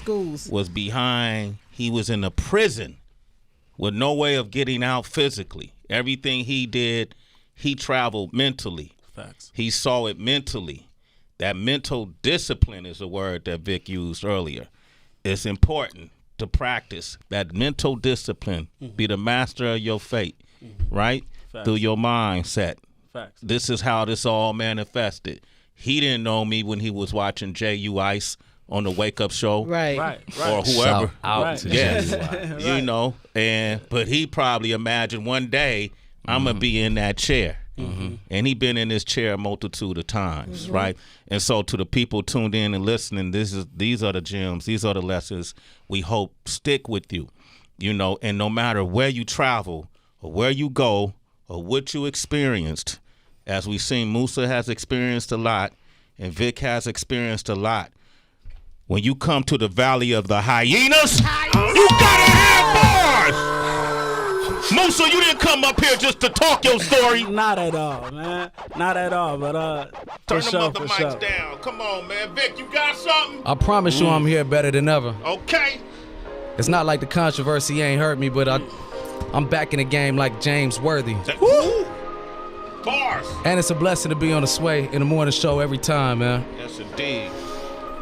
schools. Was behind. He was in a prison with no way of getting out physically. Everything he did, he traveled mentally. Facts. He saw it mentally. That mental discipline is a word that Vic used earlier. It's important to practice that mental discipline. Be the master of your fate, right? Facts. Through your mindset. Facts. This is how this all manifested. He didn't know me when he was watching J.U. Ice on the Wake Up Show. Right. Or whoever. Shout out Right. to Yes. J.U. You know, but he probably imagined one day I'm going to be in that chair. And he been in this chair a multitude of times, right? And so to the people tuned in and listening, these are the gems, these are the lessons we hope stick with you, you know, and no matter where you travel or where you go or what you experienced, as we've seen, Moosa has experienced a lot and Vic has experienced a lot. When you come to the Valley of the Hyenas, you gotta have bars! Moosa, you didn't come up here just to talk your story. Not at all, man. Not at all, but Turn for them sure, other for mics sure. down. Come on, man. Vic, you got something? I promise you I'm here better than ever. Okay. It's not like the controversy ain't hurt me, but I'm back in the game like James Worthy. Woo! Bars. And it's a blessing to be on the Sway in the morning show every time, man. Yes, indeed.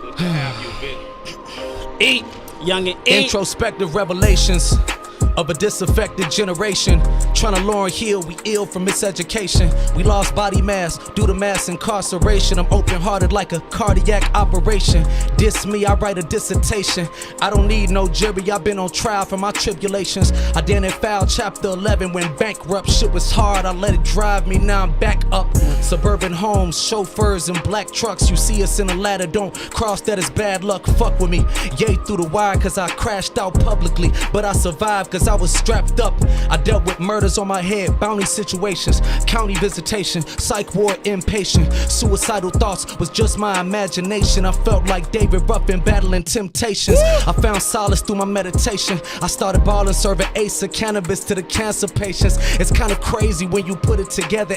Good to have you, Vic. Eat, youngin', eat. Introspective revelations of a disaffected generation. Trying to Lauryn Hill, we ill from miseducation. We lost body mass due to mass incarceration. I'm open-hearted like a cardiac operation. Diss me, I write a dissertation. I don't need no jury, I've been on trial for my tribulations. I didn't file chapter 11 when bankrupt. Shit was hard, I let it drive me, now I'm back up. Suburban homes, chauffeurs and black trucks. You see us in a ladder, don't cross, that is bad luck. Fuck with me, yay through the wire cause I crashed out publicly. But I survived cause I was strapped up. I dealt with murders on my head, bounty situations, county visitation, psych ward inpatient. Suicidal thoughts was just my imagination. I felt like David Ruffin battling temptations. I found solace through my meditation. I started balling, serving ace of cannabis to the cancer patients. It's kind of crazy when you put it together.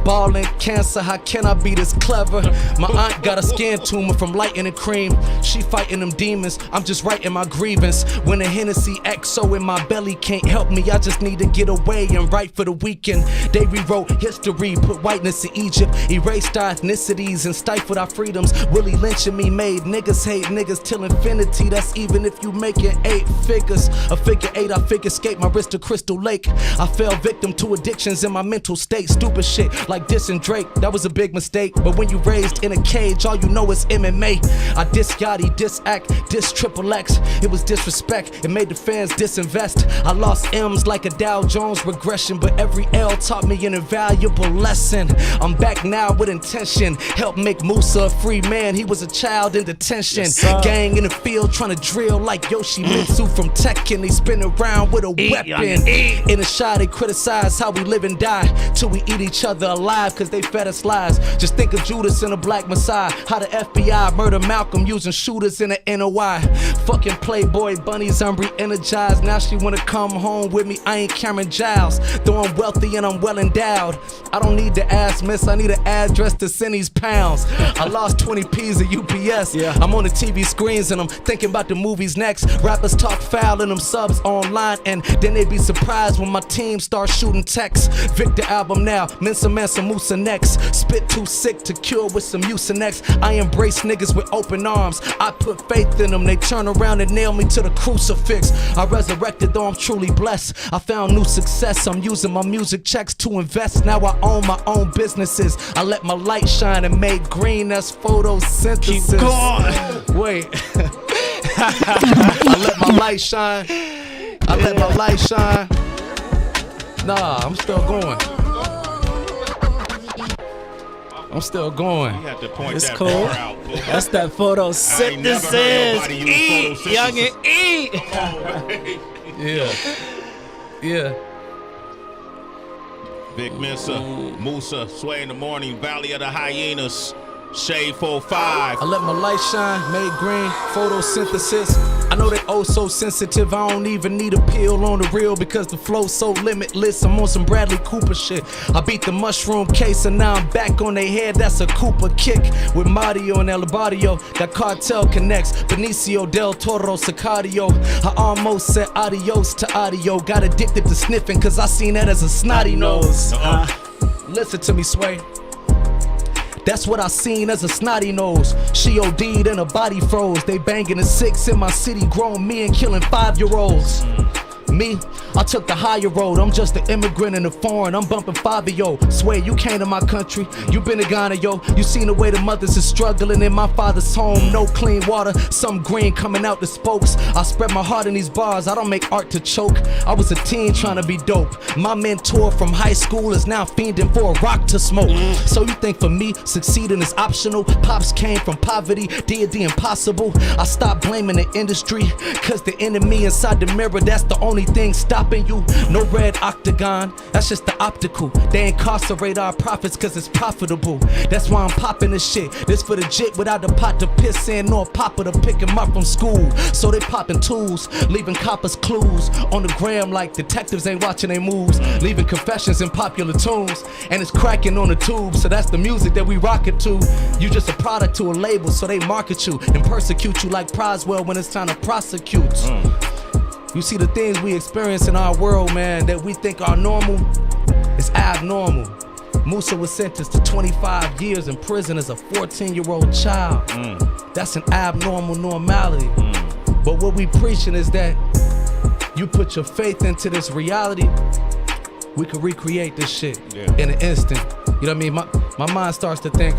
Balling cancer, how can I be this clever? My aunt got a skin tumor from lighting and cream. She fighting them demons, I'm just writing my grievance. When a Hennessy XO in my belly can't help me, I just need to get away and write for the weekend. They rewrote history, put whiteness in Egypt, erased our ethnicities and stifled our freedoms. Willie lynching me made niggas hate niggas till infinity. That's even if you making 8 figures. A figure 8, I figure escape my wrist to Crystal Lake. I fell victim to addictions in my mental state. Stupid shit like diss and Drake, that was a big mistake. But when you raised in a cage, all you know is MMA. I diss Yachty, diss Act, diss Triple X. It was disrespect, it made the fans disinvest. I lost M's like a Dow Jones regression, but every L taught me an invaluable lesson. I'm back now with intention, help make Moosa a free man. He was a child in detention. Yes, gang in the field trying to drill like Yoshimitsu from Tekken. They spin around with a weapon. In a shot they criticize how we live and die till we eat each other alive cause they fed us lies. Just think of Judas and a Black Messiah, how the FBI murdered Malcolm using shooters in the NOI. Fucking Playboy bunnies, I'm re-energized. Now she wanna come home with me, I ain't Cameron Giles. Though I'm wealthy and I'm well endowed, I don't need the ass miss, I need an address to send these pounds. I lost 20 P's at UPS. I'm on the TV screens and I'm thinking about the movies next. Rappers talk foul in them subs online, and then they be surprised when my team starts shooting texts. Vic the album now, Mensa Moosa next. Spit too sick to cure with some Mucinex. I embrace niggas with open arms, I put faith in them. They turn around and nail me to the crucifix. I resurrected though I'm truly blessed. I found new success, I'm using my music checks to invest. Now I own my own businesses. I let my light shine and made green, that's photosynthesis. Keep going. Wait. I let my light shine. I let my light shine. Nah, I'm still going. I'm still going. You have to point It's that cool. bar out, boy. That's that I ain't never heard photosynthesis. nobody use Eat, photosynthesis. youngin', eat. Come on, man. Yeah. Vic Mensa, Moosa, Sway in the morning, Valley of the Hyenas, Shade 45. I let my light shine, made green, photosynthesis. I know they oh so sensitive, I don't even need a pill on the real because the flow's so limitless. I'm on some Bradley Cooper shit. I beat the mushroom case and now I'm back on their head. That's a Cooper kick with Mario and El Barrio. Got cartel connects, Benicio del Toro Sicario. I almost said adios to audio. Got addicted to sniffing cause I seen that as a snotty nose. Listen to me, Sway. That's what I seen as a snotty nose. She OD'd and her body froze. They banging a 6 in my city, grown men killing 5-year-olds. Me, I took the higher road. I'm just an immigrant in the foreign. I'm bumping Fabio. Sway, you came to my country. You been to Ghana, yo. You seen the way the mothers is struggling in my father's home. No clean water, some green coming out the spokes. I spread my heart in these bars. I don't make art to choke. I was a teen trying to be dope. My mentor from high school is now fiending for a rock to smoke. So you think for me, succeeding is optional? Pops came from poverty, did the impossible. I stopped blaming the industry, cause the enemy inside the mirror, that's the only thing stopping you. No red octagon, that's just the optical. They incarcerate our profits cause it's profitable. That's why I'm popping this shit. This for the jit without the pot to piss in, nor papa to pick him up from school. So they popping tools, leaving coppers clues on the gram like detectives ain't watching their moves. Leaving confessions in popular tunes, and it's cracking on the tube. So that's the music that we rockin' to. You just a product to a label, so they market you and persecute you like Proswell when it's time to prosecute. You see the things we experience in our world, man, that we think are normal, it's abnormal. Moosa was sentenced to 25 years in prison as a 14-year-old child. That's an abnormal normality. But what we preaching is that you put your faith into this reality, we can recreate this shit in an instant. You know what I mean? My mind starts to think,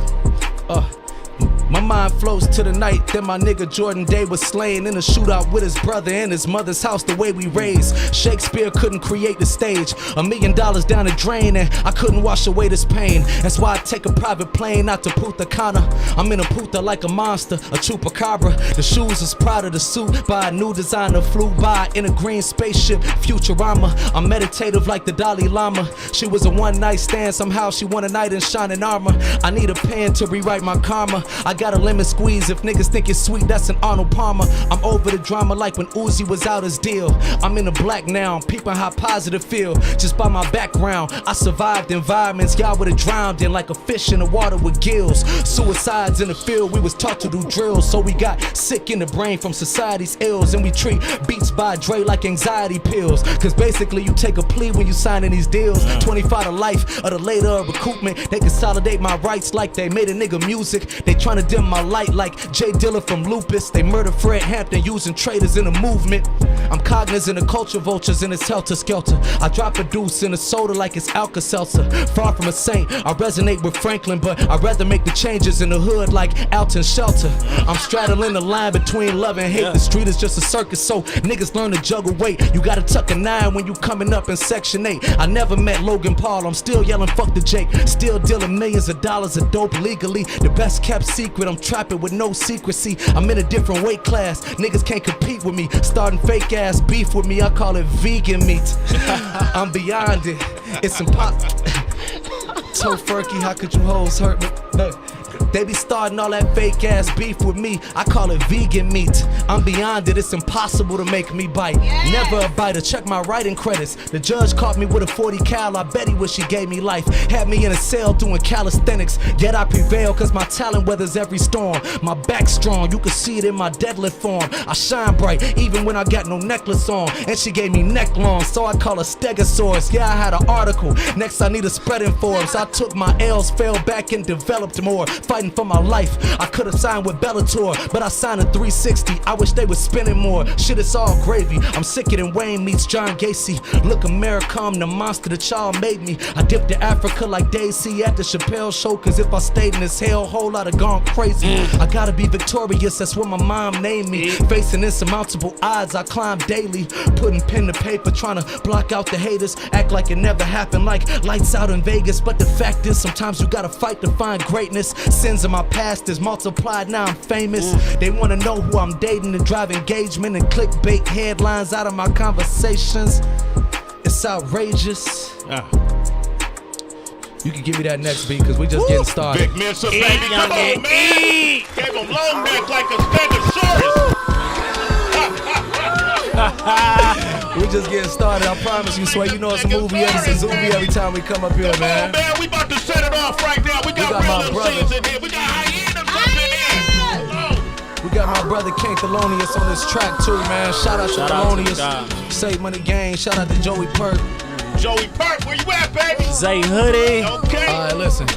my mind flows to the night that my nigga Jordan Day was slain in a shootout with his brother in his mother's house the way we raised. Shakespeare couldn't create the stage. $1 million down the drain and I couldn't wash away this pain. That's why I take a private plane out to Punta Cana. I'm in a puta like a monster, a chupacabra. The shoes is proud of the suit by a new designer. Flew by in a green spaceship, Futurama. I'm meditative like the Dalai Lama. She was a one-night stand, somehow she won a night in shining armor. I need a pen to rewrite my karma. I got a lemon squeeze, if niggas think it's sweet, that's an Arnold Palmer. I'm over the drama like when Uzi was out his deal. I'm in the black now, I'm peeping how positive feel. Just by my background, I survived environments y'all would've drowned in like a fish in the water with gills. Suicides in the field, we was taught to do drills. So we got sick in the brain from society's ills. And we treat beats by Dre like anxiety pills. Cause basically you take a plea when you signing these deals. 25 to life, or the later recoupment. They consolidate my rights like they made a nigga music. They tryna dim my light like Jay Dilla from Lupus. They murder Fred Hampton using traitors in the movement. I'm cognizant of culture vultures and it's helter-skelter. I drop a deuce in a soda like it's Alka-Seltzer. Far from a saint, I resonate with Franklin, but I'd rather make the changes in the hood like Alton Shelter. I'm straddling the line between love and hate. The street is just a circus, so niggas learn to juggle weight. You gotta tuck a 9 when you coming up in Section 8. I never met Logan Paul, I'm still yelling fuck the Jake. Still dealing millions of dollars of dope legally. The best kept secret, I'm trapping with no secrecy. I'm in a different weight class, niggas can't compete with me. Starting fake ass beef with me, I call it vegan meat. I'm beyond it, it's impossible. So Ferky, how could you hoes hurt me? Look. They be starting all that fake ass beef with me. I call it vegan meat. I'm beyond it, it's impossible to make me bite. Never a biter, check my writing credits. The judge caught me with a 40 cal, I bet he wish he gave me life. Had me in a cell doing calisthenics, yet I prevail cause my talent weathers every storm. My back's strong, you can see it in my deadlift form. I shine bright, even when I got no necklace on. And she gave me neck long, so I call her Stegosaurus. Yeah, I had an article, next I need a spreading Forbes. I took my L's, fell back and developed more. Fighting for my life, I could've signed with Bellator, but I signed a 360, I wish they was spinning more. Shit, it's all gravy, I'm sicker than Wayne meets John Gacy. Look, America, I'm the monster that y'all made me. I dipped to Africa like Daisy at the Chappelle show, cause if I stayed in this hellhole, I'd have gone crazy. I gotta be victorious, that's what my mom named me. Facing insurmountable odds, I climb daily. Putting pen to paper, trying to block out the haters. Act like it never happened, like lights out in Vegas. But the fact is, sometimes you gotta fight to find greatness. Sins of my past is multiplied, now I'm famous. They wanna know who I'm dating to drive engagement and clickbait headlines out of my conversations. It's outrageous. You can give me that next beat, cause we just getting started. Vic Mensa, baby, come on, man. Gave him long neck like a stegosaurus. We just getting started. I promise you, Sway. You know it's a movie every time we come up here, Come man. on, man. We about to set it off right now. We got my real brother. MCs in here. We got hyenas up in here. We got my brother Kxng Moosa on this track too, man. Shout out to Shout out to the Thelonious. Save Money Gang. Shout out to Joey Perk. Joey Perk, where you at, baby? Zay Hoodie. Okay. All right, listen.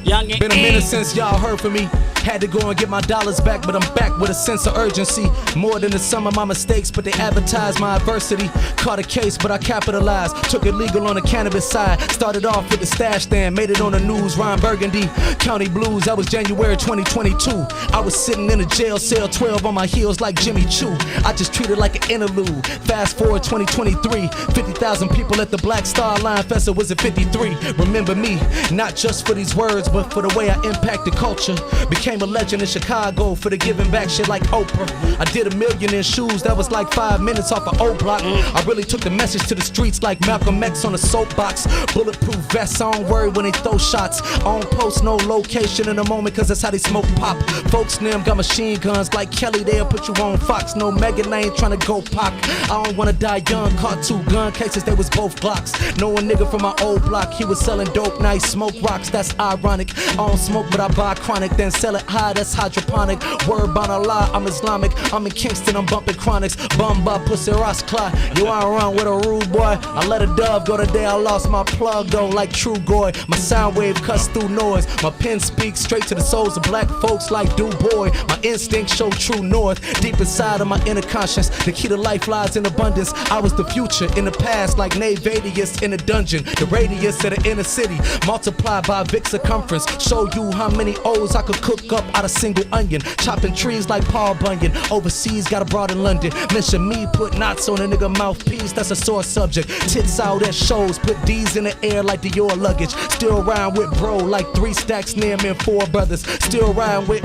Young and Been a minute since y'all heard from me. Had to go and get my dollars back, but I'm back with a sense of urgency. More than the sum of my mistakes, but they advertise my adversity. Caught a case, but I capitalized. Took it legal on the cannabis side. Started off with the stash stand, made it on the news. Ryan Burgundy, County Blues. That was January 2022. I was sitting in a jail cell, 12 on my heels like Jimmy Choo. I just treated like an interlude. Fast forward 2023, 50,000 people at the Black Star Line Fest. Was it 53? Remember me, not just for these words, but for the way I impacted culture. Became a legend in Chicago for the giving back shit like Oprah. I did $1 million in shoes, that was like 5 minutes off an old block. I really took the message to the streets like Malcolm X on a soapbox. Bulletproof vests, I don't worry when they throw shots. I don't post no location in a moment cause that's how they smoke pop. Folks them got machine guns like Kelly, they'll put you on Fox. No Megan, I ain't tryna go Pac. I don't wanna die young, caught 2 gun cases, they was both Glocks. Know a nigga from my old block, he was selling dope, now he smoke rocks, that's ironic. I don't smoke but I buy chronic, then sell it high, that's hydroponic. Word bond a lie, I'm Islamic. I'm in Kingston, I'm bumping chronics. Bum by pussy Ross Clyde. You ain't around with a rude boy. I let a dove go the day I lost my plug though, like True Goy. My sound wave cuts through noise. My pen speaks straight to the souls of black folks like Du Bois. My instincts show true north. Deep inside of my inner conscience, the key to life lies in abundance. I was the future in the past, like Navadius in a dungeon. The radius of the inner city, multiplied by Vic circumference. Show you how many O's I could cook up out of single onion. Chopping trees like Paul Bunyan. Overseas, got abroad in London. Mention me, put knots on a nigga mouthpiece, that's a sore subject. Tits out at shows, put D's in the air like Dior luggage. Still around with bro like 3 stacks near me and 4 brothers. Still around with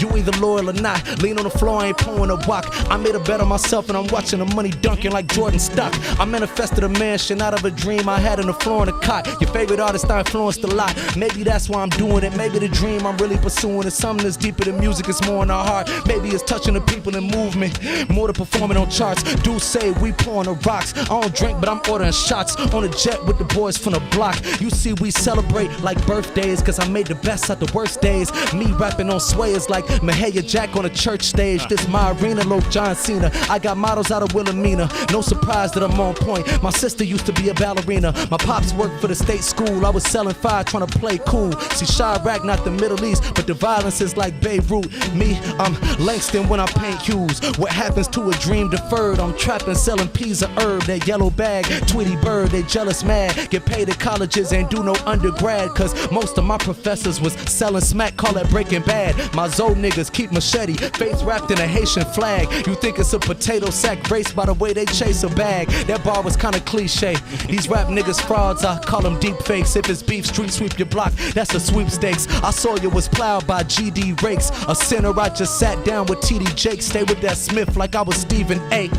you either loyal or not. Lean on the floor, I ain't pulling a walk. I made a bet on myself and I'm watching the money dunking like Jordan Stock. I manifested a mansion out of a dream I had on the floor in a cot. Your favorite artist I influenced a lot. Maybe that's why I'm doing it. Maybe the dream I'm really pursuing is something that's deeper than music, it's more in our heart. Maybe it's touching the people and movement, more than performing on charts. Do say we pouring the rocks. I don't drink, but I'm ordering shots on a jet with the boys from the block. You see, we celebrate like birthdays, cause I made the best out the worst days. Me rapping on Sway is like Mahalia Jack on a church stage. This my arena, low John Cena. I got models out of Wilhelmina. No surprise that I'm on point. My sister used to be a ballerina. My pops worked for the state school. I was selling fire, trying to play cool. See, Chirac, not the Middle East, but the violence is like Beirut. Me, I'm Langston when I paint hues. What happens to a dream deferred? I'm trapping, selling peas of herb. That yellow bag, Tweety Bird, they jealous mad. Get paid at colleges, ain't do no undergrad. Cause most of my professors was selling smack, call it Breaking Bad. My Zoe niggas keep machete, face wrapped in a Haitian flag. You think it's a potato sack race by the way they chase a bag. That bar was kinda cliche. These rap niggas frauds, I call them deep fakes. If it's beef, street sweep your block, that's a sweepstakes. I saw you was plowed by GD rakes. A sinner, I just sat down with TD Jake. Stay with that Smith like I was Stephen A.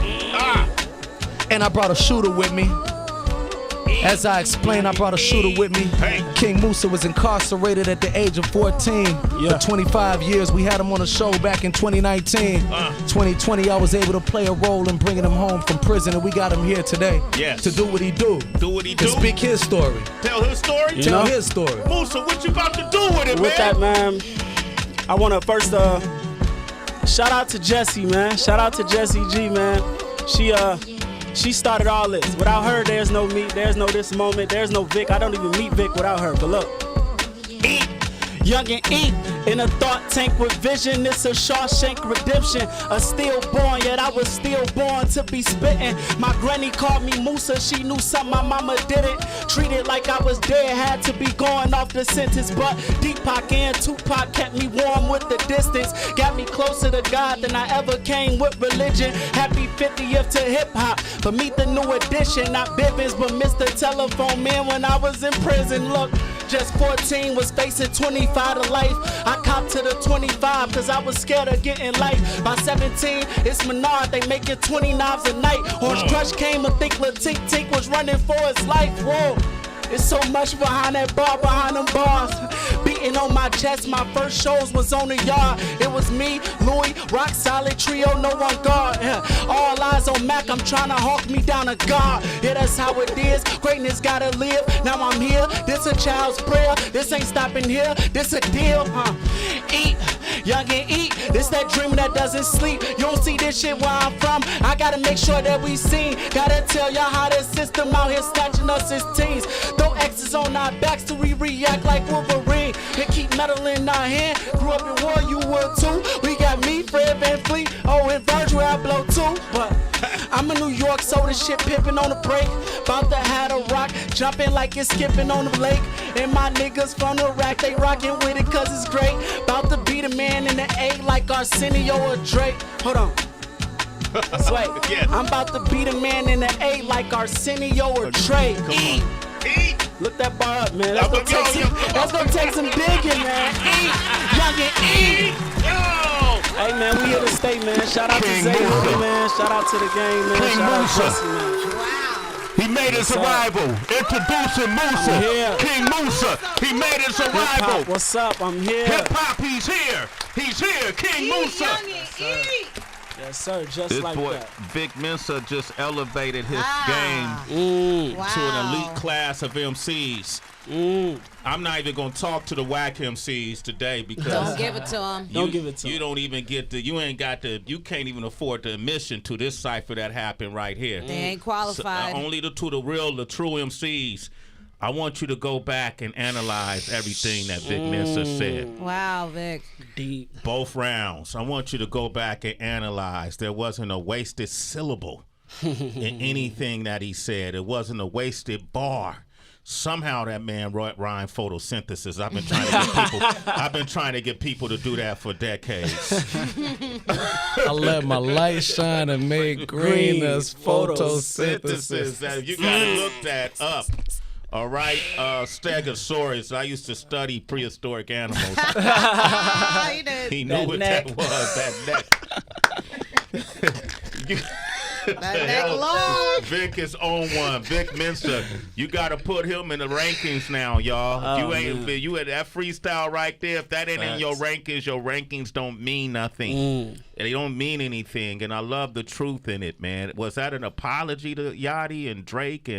And I brought a shooter with me. As I explained, I brought a shooter with me. Kxng Moosa was incarcerated at the age of 14 for 25 years. We had him on a show back in 2019. 2020, I was able to play a role in bringing him home from prison, and we got him here today to do what he do. Do what he do. To speak his story. Tell his story. Tell his story. Moosa, what you about to do with it, With that, man, I want to first shout out to Jessie, man. Shout out to Jessie G, man. She started all this. Without her, there's no me, there's no this moment, there's no Vic. I don't even meet Vic without her, but look. Eat, young and eat, in a thought tank with vision. It's a Shawshank redemption. A stillborn, yet I was stillborn to be spitting. My granny called me Moosa, she knew something my mama didn't. Treated like I was dead, had to be going off the sentence. But Deepak and Tupac kept me warm with the distance. Got me closer to God than I ever came with religion. Happy 50th to hip hop, but meet the new edition. Not Bivens, but Mr. Telephone Man when I was in prison. Look, just 14, was facing 25 to life. I copped to the 25 cause I was scared of getting life. By 17, it's Menard, they making 20 knives a night. Horse Crush came and think Lil Tink Tink was running for his life. Whoa, it's so much behind that bar, behind them bars. Beating on my chest, my first shows was on the yard. It was me, Louis, rock solid trio, no one guard. All eyes eyes on Mac, I'm tryna hawk me down to God. Yeah, that's how it is. Greatness gotta live. Now I'm here. This a child's prayer. This ain't stopping here. This a deal, huh? Eat, young and eat. This that dream that doesn't sleep. You don't see this shit where I'm from. I gotta make sure that we seen. Gotta tell y'all how this system out here snatching us as teens. Throw X's on our backs till we react like Wolverine. And keep metal in our hand. Grew up in war, you would too. We got me, Fred Van Fleet. Oh, and Virgil, I blow too. But I'm in New York, so this shit pimping on the break. About to have a rock, jumping like it's skipping on the lake. And my niggas from the rack, they rockin' with it cause it's great. About to be the man in the A like Arsenio or Drake. Hold on. Sway, Yes. I'm about to be the man in the A like Arsenio or Drake. Eat. Look that bar up, man. That's gonna take some digging, man. Eat, young and eat. Hey, man, we here to stay, man. Shout out to Zay Hoodie, man. Shout out to the game, man. Kxng Shout out Moosa. Jesse, man. He made his arrival. Introducing Moosa. here. Kxng Moosa. He made his Hip hop, arrival. what's up? I'm here. Hip hop, he's here. He's here. Kxng Moosa. Yes, sir. Just This like boy that. Vic Mensa just elevated his game Mm, to an elite class of MCs. I'm not even gonna talk to the whack MCs today because Don't give it to him. Don't give it to you him. don't even get the you can't even afford the admission to this cipher that happened right here. They ain't So, qualified. only the true MCs. I want you to go back and analyze everything that Vic Mensa said. Wow, Vic. Deep. Both rounds. I want you to go back and analyze. There wasn't a wasted syllable in anything that he said. It wasn't a wasted bar. Somehow that man wrote rhyme photosynthesis. I've been trying to get people to do that for decades. I let my light shine and make green as photosynthesis. That you gotta look that up. All right, Stegosaurus. I used to study prehistoric animals. You did. He knew That what neck. that was. That neck. That neck long. Vic is on one. Vic Mensa. You got to put him in the rankings now, y'all. Oh, you ain't man. you at that freestyle right there. If that ain't in your rankings don't mean nothing. They don't mean anything. And I love the truth in it, man. Was that an apology to Yachty and Drake and